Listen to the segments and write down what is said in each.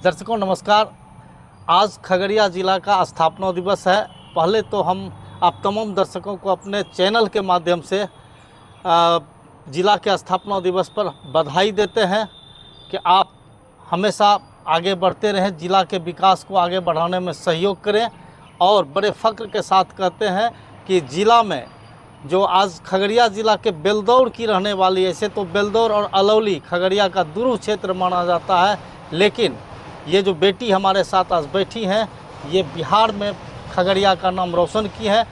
दर्शकों नमस्कार। आज खगड़िया ज़िला का स्थापना दिवस है। पहले तो हम आप तमाम दर्शकों को अपने चैनल के माध्यम से ज़िला के स्थापना दिवस पर बधाई देते हैं कि आप हमेशा आगे बढ़ते रहें, ज़िला के विकास को आगे बढ़ाने में सहयोग करें। और बड़े फ़ख्र के साथ कहते हैं कि ज़िला में जो आज खगड़िया ज़िला के बेलदौर की रहने वाली, ऐसे तो बेलदौर और अलौली खगड़िया का दुरूह क्षेत्र माना जाता है, लेकिन ये जो बेटी हमारे साथ आज बैठी हैं, ये बिहार में खगड़िया का नाम रोशन की है।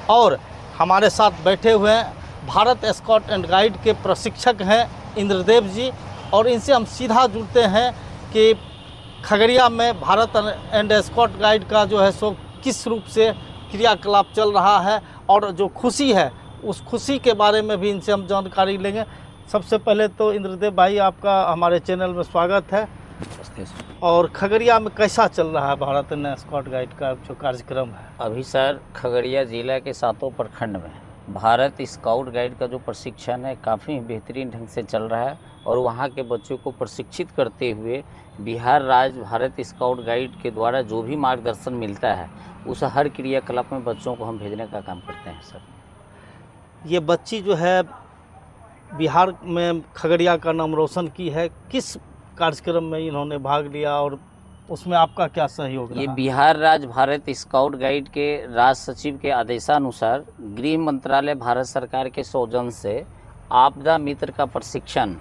और हमारे साथ बैठे हुए हैं भारत स्काउट एंड गाइड के प्रशिक्षक हैं इंद्रदेव जी, और इनसे हम सीधा जुड़ते हैं कि खगड़िया में भारत एंड स्काउट गाइड का जो है सो किस रूप से क्रियाकलाप चल रहा है और जो खुशी है उस खुशी के बारे में भी इनसे हम जानकारी लेंगे। सबसे पहले तो इंद्रदेव भाई, आपका हमारे चैनल में स्वागत है। और खगड़िया में कैसा चल रहा है भारत एंड स्काउट गाइड का जो कार्यक्रम है? अभी सर खगड़िया ज़िला के 7 प्रखंड में भारत स्काउट गाइड का जो प्रशिक्षण है काफ़ी बेहतरीन ढंग से चल रहा है। और वहाँ के बच्चों को प्रशिक्षित करते हुए बिहार राज्य भारत स्काउट गाइड के द्वारा जो भी मार्गदर्शन मिलता है उस हर क्रियाकलाप में बच्चों को हम भेजने का काम करते हैं सर। ये बच्ची जो है बिहार में खगड़िया का नाम रोशन की है, किस कार्यक्रम में इन्होंने भाग लिया और उसमें आपका क्या सहयोग रहा? ये बिहार राज्य भारत स्काउट गाइड के राज्य सचिव के आदेशानुसार गृह मंत्रालय भारत सरकार के सौजन्य से आपदा मित्र का प्रशिक्षण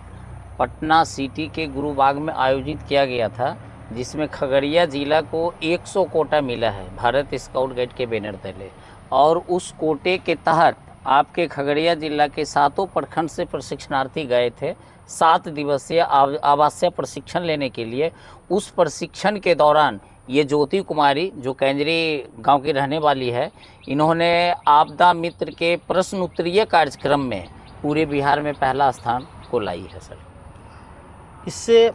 पटना सिटी के गुरुबाग में आयोजित किया गया था, जिसमें खगड़िया ज़िला को 100 कोटा मिला है भारत स्काउट गाइड के बैनर तले। और उस कोटे के तहत आपके खगड़िया ज़िला के 7 प्रखंड से प्रशिक्षणार्थी गए थे 7 दिवसीय आवासीय प्रशिक्षण लेने के लिए। उस प्रशिक्षण के दौरान ये ज्योति कुमारी जो कैंजरी गांव की रहने वाली है, इन्होंने आपदा मित्र के प्रश्न उत्तरीय कार्यक्रम में पूरे बिहार में पहला स्थान को लाई है सर। इससे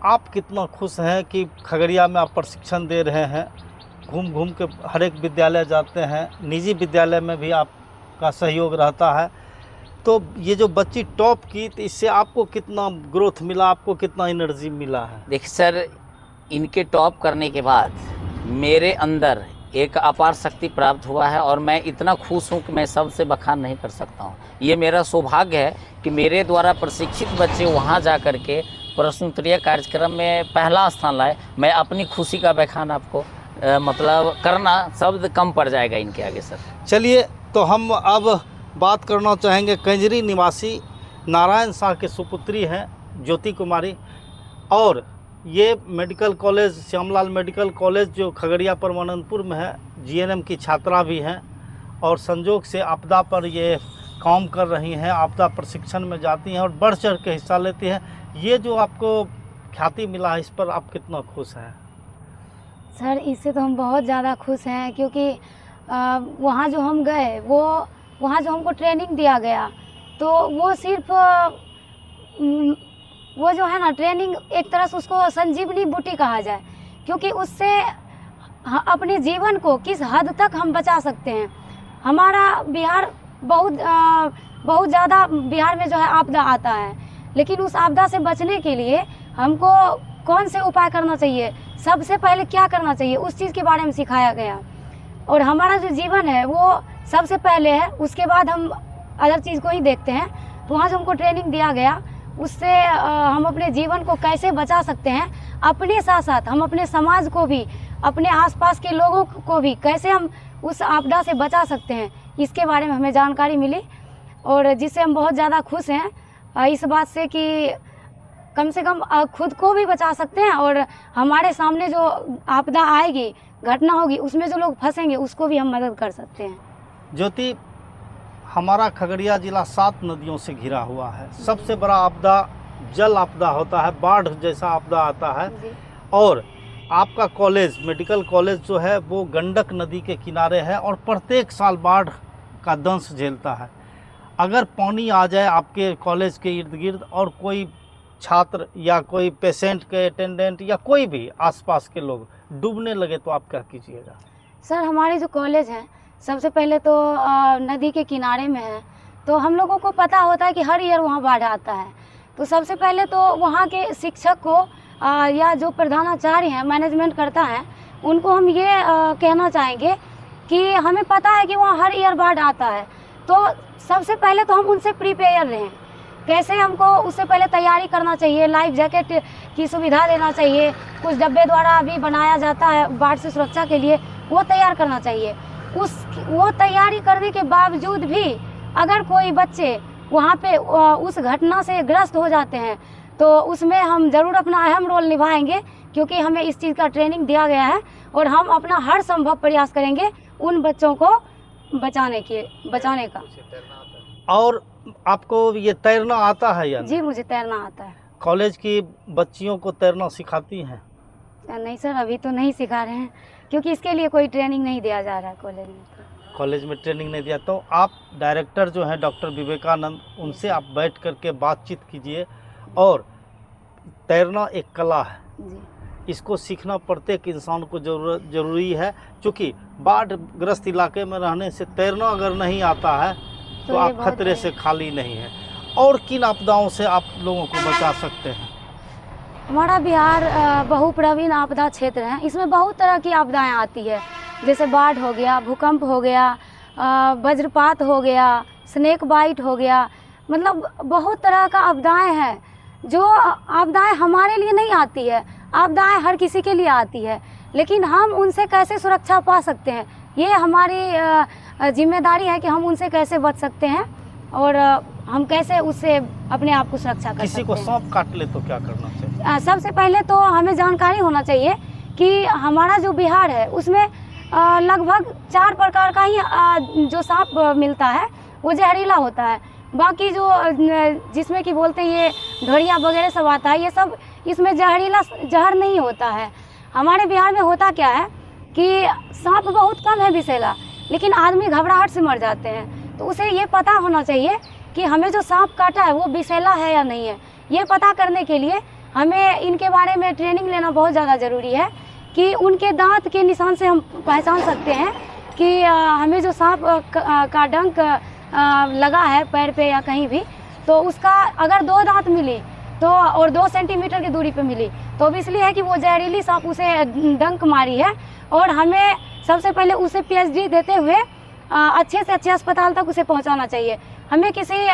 आप कितना खुश हैं कि खगड़िया में आप प्रशिक्षण दे रहे हैं, घूम घूम के हर एक विद्यालय जाते हैं, निजी विद्यालय में भी आपका सहयोग रहता है, तो ये जो बच्ची टॉप की, तो इससे आपको कितना ग्रोथ मिला, आपको कितना एनर्जी मिला है? देखिए सर, इनके टॉप करने के बाद मेरे अंदर एक अपार शक्ति प्राप्त हुआ है और मैं इतना खुश हूँ कि मैं सबसे बखान नहीं कर सकता हूँ। ये मेरा सौभाग्य है कि मेरे द्वारा प्रशिक्षित बच्चे वहाँ जा कर के प्रश्नोत्तरीय कार्यक्रम में पहला स्थान लाए। मैं अपनी खुशी का बखान आपको मतलब करना शब्द कम पड़ जाएगा इनके आगे सर। चलिए, तो हम अब बात करना चाहेंगे कैंजरी निवासी नारायण शाह के सुपुत्री हैं ज्योति कुमारी, और ये medical college Shyamlal medical college जो खगड़िया परमानंदपुर में है, जीएनएम की छात्रा भी हैं और संजोग से आपदा पर ये काम कर रही हैं, आपदा प्रशिक्षण में जाती हैं और बढ़ चढ़ के हिस्सा लेती हैं। ये जो आपको ख्याति मिला है, इस पर आप कितना खुश हैं? सर, इससे तो हम बहुत ज़्यादा खुश हैं, क्योंकि वहाँ जो हम गए, वो वहाँ जो हमको ट्रेनिंग दिया गया, तो वो सिर्फ वो जो है ना ट्रेनिंग, एक तरह से उसको संजीवनी बूटी कहा जाए, क्योंकि उससे अपने जीवन को किस हद तक हम बचा सकते हैं। हमारा बिहार बहुत ज़्यादा बिहार में जो है आपदा आता है, लेकिन उस आपदा से बचने के लिए हमको कौन से उपाय करना चाहिए, सबसे पहले क्या करना चाहिए, उस चीज़ के बारे में सिखाया गया। और हमारा जो जीवन है वो सबसे पहले है, उसके बाद हम अदर चीज़ को ही देखते हैं। तो वहाँ जो हमको ट्रेनिंग दिया गया, उससे हम अपने जीवन को कैसे बचा सकते हैं, अपने साथ साथ हम अपने समाज को भी, अपने आसपास के लोगों को भी कैसे हम उस आपदा से बचा सकते हैं, इसके बारे में हमें जानकारी मिली। और जिससे हम बहुत ज़्यादा खुश हैं इस बात से कि कम से कम खुद को भी बचा सकते हैं और हमारे सामने जो आपदा आएगी, घटना होगी, उसमें जो लोग फंसेंगे उसको भी हम मदद कर सकते हैं। ज्योति, हमारा खगड़िया ज़िला 7 नदियों से घिरा हुआ है। सबसे बड़ा आपदा जल आपदा होता है, बाढ़ जैसा आपदा आता है। और आपका कॉलेज मेडिकल कॉलेज जो है वो गंडक नदी के किनारे है और प्रत्येक साल बाढ़ का दंश झेलता है। अगर पानी आ जाए आपके कॉलेज के इर्द गिर्द और कोई छात्र या कोई पेशेंट के अटेंडेंट या कोई भी आसपास के लोग डूबने लगे, तो आप क्या कीजिएगा? सर, हमारे जो कॉलेज है सबसे पहले तो नदी के किनारे में है, तो हम लोगों को पता होता है कि हर ईयर वहाँ बाढ़ आता है। तो सबसे पहले तो वहाँ के शिक्षक को या जो प्रधानाचार्य हैं, मैनेजमेंट करता है, उनको हम ये कहना चाहेंगे कि हमें पता है कि वहाँ हर ईयर बाढ़ आता है, तो सबसे पहले तो हम उनसे प्रिपेयर रहें। कैसे हमको उससे पहले तैयारी करना चाहिए, लाइफ जैकेट की सुविधा देना चाहिए, कुछ डब्बे द्वारा भी बनाया जाता है बाढ़ से सुरक्षा के लिए, वो तैयार करना चाहिए। वो तैयारी करने के बावजूद भी अगर कोई बच्चे वहाँ पे उस घटना से ग्रस्त हो जाते हैं तो उसमें हम ज़रूर अपना अहम रोल निभाएंगे, क्योंकि हमें इस चीज़ का ट्रेनिंग दिया गया है और हम अपना हर संभव प्रयास करेंगे उन बच्चों को बचाने का। और आपको ये तैरना आता है या जी, मुझे तैरना आता है। कॉलेज की बच्चियों को तैरना सिखाती हैं? नहीं सर, अभी तो नहीं सिखा रहे हैं, क्योंकि इसके लिए कोई ट्रेनिंग नहीं दिया जा रहा है कॉलेज में। कॉलेज में ट्रेनिंग नहीं दिया, तो आप डायरेक्टर जो हैं डॉक्टर विवेकानंद, उनसे आप बैठ करके बातचीत कीजिए। और तैरना एक कला है जी, इसको सीखना प्रत्येक इंसान को जरूरी है, क्योंकि बाढ़ ग्रस्त इलाके में रहने से तैरना अगर नहीं आता है तो आप खतरे से खाली नहीं हैं। और किन आपदाओं से आप लोगों को बचा सकते हैं? हमारा बिहार बहुप्रवीण आपदा क्षेत्र है, इसमें बहुत तरह की आपदाएं आती है, जैसे बाढ़ हो गया, भूकंप हो गया, वज्रपात हो गया, स्नेक बाइट हो गया, मतलब बहुत तरह का आपदाएं हैं। जो आपदाएं हमारे लिए नहीं आती है, आपदाएं हर किसी के लिए आती है, लेकिन हम उनसे कैसे सुरक्षा पा सकते हैं, ये हमारी जिम्मेदारी है कि हम उनसे कैसे बच सकते हैं और हम कैसे उससे अपने आप को सुरक्षा कर सकते हैं। किसी को सांप काट ले तो क्या करना चाहिए? सबसे पहले तो हमें जानकारी होना चाहिए कि हमारा जो बिहार है उसमें लगभग 4 प्रकार का ही जो सांप मिलता है वो जहरीला होता है। बाकी जो जिसमें कि बोलते हैं ये ढोड़िया वगैरह सब आता है, ये सब इसमें जहर नहीं होता है। हमारे बिहार में होता क्या है कि सांप बहुत कम है विषैला, लेकिन आदमी घबराहट से मर जाते हैं। तो उसे ये पता होना चाहिए कि हमें जो सांप काटा है वो विषैला है या नहीं है। ये पता करने के लिए हमें इनके बारे में ट्रेनिंग लेना बहुत ज़्यादा ज़रूरी है कि उनके दांत के निशान से हम पहचान सकते हैं कि हमें जो सांप का डंक लगा है पैर पे या कहीं भी, तो उसका अगर 2 दांत मिली तो और 2 सेंटीमीटर की दूरी पे मिली तो अब इसलिए है कि वो जहरीली सांप उसे डंक मारी है। और हमें सबसे पहले उसे पीएचडी देते हुए अच्छे से अच्छे अस्पताल तक उसे पहुंचाना चाहिए। हमें किसी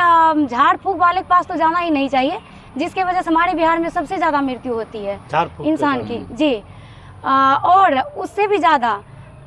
झाड़ फूक वाले के पास तो जाना ही नहीं चाहिए, जिसके वजह से हमारे बिहार में सबसे ज़्यादा मृत्यु होती है इंसान की। जी, और उससे भी ज़्यादा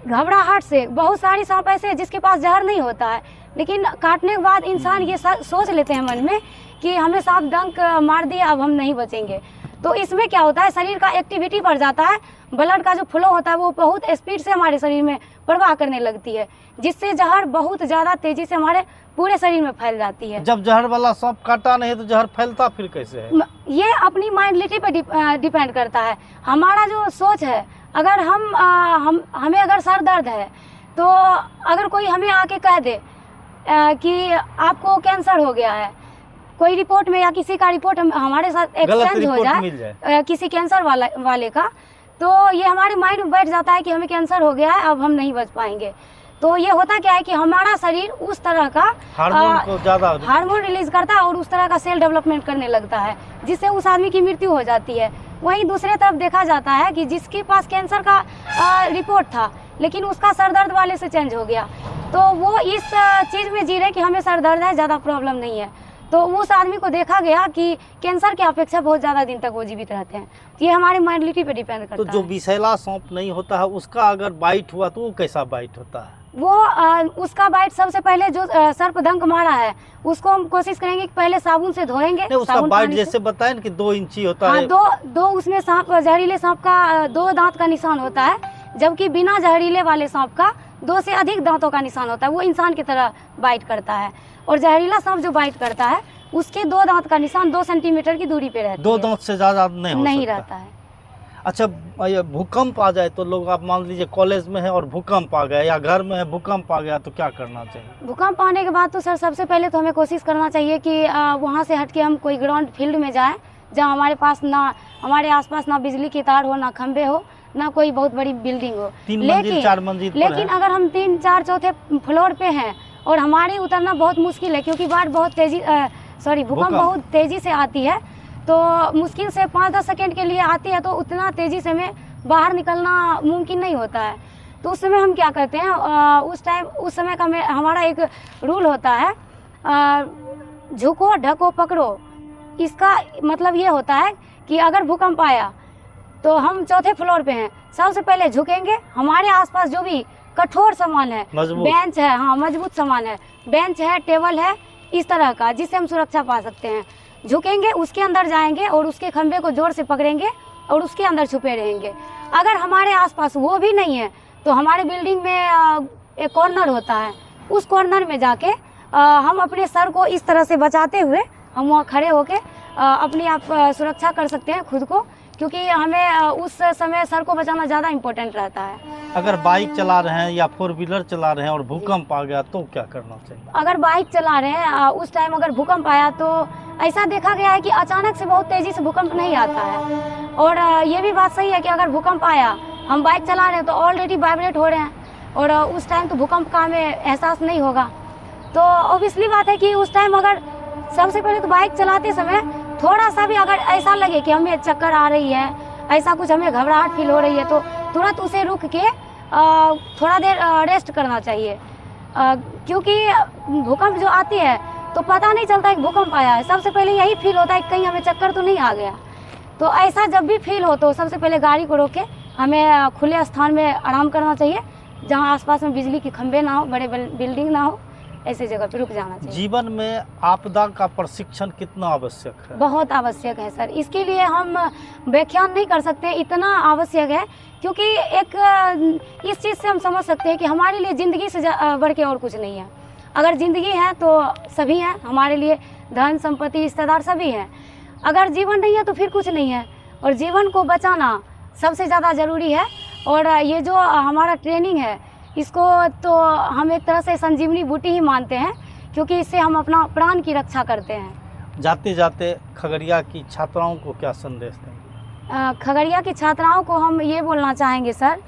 घबराहट से बहुत सारी सांप ऐसे हैं जिसके पास जहर नहीं होता है, लेकिन काटने के बाद इंसान ये सोच लेते हैं मन में कि हमें सांप डंक मार दिया, अब हम नहीं बचेंगे। तो इसमें क्या होता है, शरीर का एक्टिविटी बढ़ जाता है, ब्लड का जो फ्लो होता है वो बहुत स्पीड से हमारे शरीर में प्रवाह करने लगती है, जिससे जहर बहुत ज़्यादा तेज़ी से हमारे पूरे शरीर में फैल जाती है। जब जहर वाला सांप काटा नहीं तो जहर फैलता फिर कैसे है? ये अपनी माइंडलिटी पे डिपेंड करता है। हमारा जो सोच है, अगर हमें अगर सर दर्द है तो अगर कोई हमें आके कह दे कि आपको कैंसर हो गया है, कोई रिपोर्ट में या किसी का रिपोर्ट हमारे साथ एक्सचेंज हो जाए किसी कैंसर वाले का, तो ये हमारे माइंड में बैठ जाता है कि हमें कैंसर हो गया है, अब हम नहीं बच पाएंगे। तो ये होता क्या है कि हमारा शरीर उस तरह का हार्मोन रिलीज करता है और उस तरह का सेल डेवलपमेंट करने लगता है, जिससे उस आदमी की मृत्यु हो जाती है। वहीं दूसरे तरफ देखा जाता है कि जिसके पास कैंसर का रिपोर्ट था लेकिन उसका सर दर्द वाले से चेंज हो गया, तो वो इस चीज़ में जी रहे कि हमें सर दर्द है, ज़्यादा प्रॉब्लम नहीं है। तो उस आदमी को देखा गया कि कैंसर की अपेक्षा बहुत ज़्यादा दिन तक वो जीवित रहते हैं। तो ये हमारे मेंटलिटी पे डिपेंड करता है। तो जो विषैला सांप नहीं होता है उसका अगर बाइट हुआ तो वो कैसा बाइट होता है? वो उसका बाइट सबसे पहले जो सर्पदंक मारा है उसको हम कोशिश करेंगे कि पहले साबुन से धोएंगे। उसका बाइट जैसे बताएं कि 2 इंची होता है। दो उसमें सांप जहरीले सांप का 2 दांत का निशान होता है, जबकि बिना जहरीले वाले सांप का 2 से अधिक दांतों का निशान होता है। वो इंसान की तरह बाइट करता है, और जहरीला सांप जो बाइट करता है उसके 2 दांत का निशान 2 सेंटीमीटर की दूरी पे रहता है। 2 दांत से ज्यादा नहीं रहता है। अच्छा, भूकंप आ जाए तो लोग, आप मान लीजिए कॉलेज में है और भूकंप आ गया या घर में है भूकंप आ गया तो क्या करना चाहिए? भूकंप आने के बाद तो सर सबसे पहले तो हमें कोशिश करना चाहिए कि वहाँ से हट के हम कोई ग्राउंड फील्ड में जाएं, जहाँ हमारे पास ना हमारे आसपास ना बिजली की तार हो, ना खंभे हो, ना कोई बहुत बड़ी बिल्डिंग हो। 3 मंजिल 4 मंजिल लेकिन अगर हम 3, 4 चौथे फ्लोर पे हैं और हमारी उतरना बहुत मुश्किल है, क्योंकि भूकंप बहुत तेजी से आती है, तो मुश्किल से 5-10 सेकेंड के लिए आती है, तो उतना तेज़ी से हमें बाहर निकलना मुमकिन नहीं होता है। तो उस समय हम क्या करते हैं, उस समय का हमारा एक रूल होता है, झुको ढको पकड़ो। इसका मतलब ये होता है कि अगर भूकंप आया तो हम चौथे फ्लोर पे हैं, सबसे पहले झुकेंगे। हमारे आसपास जो भी कठोर सामान है, बेंच है, हाँ मजबूत सामान है, बेंच है, टेबल है, इस तरह का जिससे हम सुरक्षा पा सकते हैं, झुकेंगे, उसके अंदर जाएंगे और उसके खंभे को जोर से पकड़ेंगे और उसके अंदर छुपे रहेंगे। अगर हमारे आसपास वो भी नहीं है तो हमारे बिल्डिंग में एक कॉर्नर होता है, उस कॉर्नर में जाके हम अपने सर को इस तरह से बचाते हुए हम वहाँ खड़े होके अपनी आप सुरक्षा कर सकते हैं खुद को, क्योंकि हमें उस समय सर को बचाना ज़्यादा इम्पोर्टेंट रहता है। अगर बाइक चला रहे हैं या 4 व्हीलर चला रहे हैं और भूकंप आ गया तो क्या करना चाहिए? अगर बाइक चला रहे हैं उस टाइम अगर भूकंप आया तो ऐसा देखा गया है कि अचानक से बहुत तेज़ी से भूकंप नहीं आता है। और ये भी बात सही है कि अगर भूकंप आया, हम बाइक चला रहे हैं तो ऑलरेडी वाइब्रेट हो रहे हैं और उस टाइम तो भूकंप का हमें एहसास नहीं होगा। तो ऑब्वियसली बात है कि उस टाइम अगर सबसे पहले तो बाइक चलाते समय थोड़ा सा भी अगर ऐसा लगे कि हमें चक्कर आ रही है, ऐसा कुछ हमें घबराहट फील हो रही है, तो तुरंत उसे रुक के थोड़ा देर रेस्ट करना चाहिए, क्योंकि भूकंप जो आती है तो पता नहीं चलता कि भूकंप आया है। सबसे पहले यही फील होता है कि कहीं हमें चक्कर तो नहीं आ गया। तो ऐसा जब भी फील हो तो सबसे पहले गाड़ी को रोक के हमें खुले स्थान में आराम करना चाहिए, जहाँ आसपास में बिजली के खंभे ना हो, बड़े बिल्डिंग ना हो, ऐसी जगह पे रुक जाना चाहिए। जीवन में आपदा का प्रशिक्षण कितना आवश्यक है? बहुत आवश्यक है सर, इसके लिए हम व्याख्यान नहीं कर सकते, इतना आवश्यक है, क्योंकि एक इस चीज़ से हम समझ सकते हैं कि हमारे लिए ज़िंदगी से बढ़ के और कुछ नहीं है। अगर ज़िंदगी है तो सभी हैं, हमारे लिए धन संपत्ति रिश्तेदार सभी हैं। अगर जीवन नहीं है तो फिर कुछ नहीं है, और जीवन को बचाना सबसे ज़्यादा ज़रूरी है। और ये जो हमारा ट्रेनिंग है, इसको तो हम एक तरह से संजीवनी बूटी ही मानते हैं, क्योंकि इससे हम अपना प्राण की रक्षा करते हैं। जाते जाते खगड़िया की छात्राओं को क्या संदेश देंगे? खगड़िया की छात्राओं को हम ये बोलना चाहेंगे सर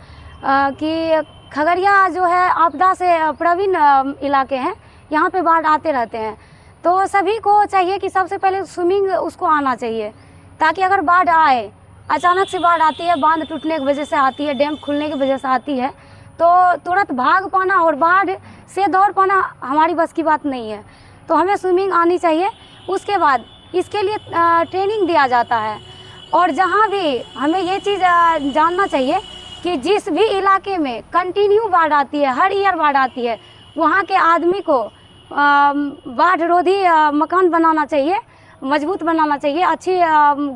कि खगड़िया जो है आपदा से प्रवीण इलाके हैं, यहाँ पे बाढ़ आते रहते हैं, तो सभी को चाहिए कि सबसे पहले स्विमिंग उसको आना चाहिए, ताकि अगर बाढ़ आए, अचानक से बाढ़ आती है, बांध टूटने की वजह से आती है, डैम खुलने की वजह से आती है, तो तुरंत भाग पाना और बाढ़ से दौड़ पाना हमारी बस की बात नहीं है। तो हमें स्विमिंग आनी चाहिए। उसके बाद इसके लिए ट्रेनिंग दिया जाता है, और जहाँ भी हमें ये चीज़ जानना चाहिए कि जिस भी इलाके में कंटिन्यू बाढ़ आती है, हर ईयर बाढ़ आती है, वहाँ के आदमी को बाढ़ रोधी मकान बनाना चाहिए, मजबूत बनाना चाहिए, अच्छी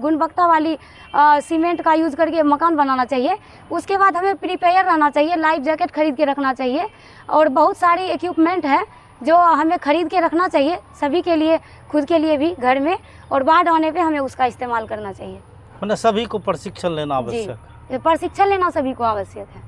गुणवत्ता वाली सीमेंट का यूज़ करके मकान बनाना चाहिए। उसके बाद हमें प्रिपेयर रहना चाहिए, लाइफ जैकेट खरीद के रखना चाहिए, और बहुत सारी इक्विपमेंट है जो हमें खरीद के रखना चाहिए, सभी के लिए, खुद के लिए भी घर में, और बाढ़ आने पे हमें उसका इस्तेमाल करना चाहिए। मतलब सभी को प्रशिक्षण लेना आवश्यक है। प्रशिक्षण लेना सभी को आवश्यक है।